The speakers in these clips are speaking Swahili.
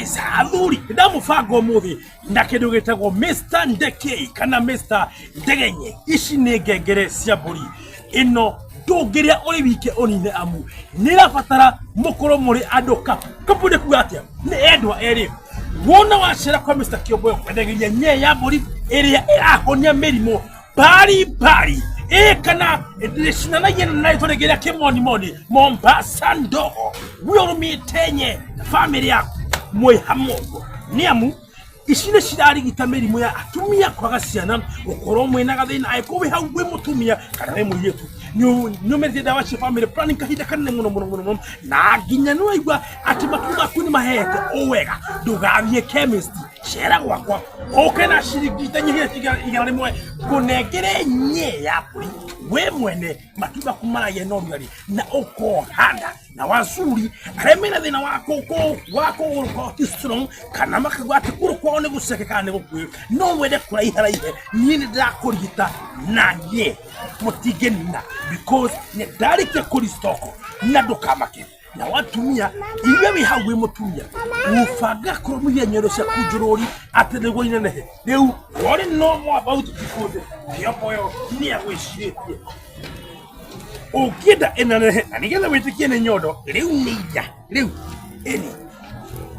kabisa adhuri ndamufago muthi ndakindu gitagwo Mr Ndeke kana Mr Ndegenye ici ni ngengere cia mburi ino ndungiria uri wike onine amu nirabatara mukoro muri andu kapude kugatia ni endwa eri wona wacera kwa Mr Kiengei kwendegeria Nyee ya mburi iria irahonia mirimo bari kana ndishina yena naitoregeria kimoni Mombasa ndogo wiorumitenye family yako mwe hamongo niamu ishine shirari gitamirimu ya atumia kwa gasiana ukoro mwe na gathina aikowe hawe mutumia kana mu yetu nyumete dawa chi family planning kahida kanne muno na ginya no igwa ati matuma kuni mahete owega ndugavye chemist shera gwakwa okena shirigita nyihe igara mwe kunegere Nyee yapo we mwene matuma kumara ye normally na oko handa na wazuri aremena thina wako uko strong kana makagwate kuruko ne gusekekane gukwe no wede kuraiharaihe nyine ndakurigita na Nyee mutigena because ne darike kuri stoko na dokamake na watumia iwe bihawe mutumia ufaga kurumuye nyero sha kujurori atedego inenehe leu what no more about because yopoyo ni awishie ukida enenehe anigeza witikie ne nyodo leu nija leu eni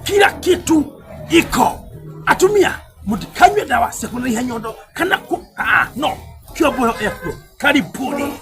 kila kitu iko atumia mutikanywe dawa sekuna ya nyodo kana ku no kyoboyo eko karibuni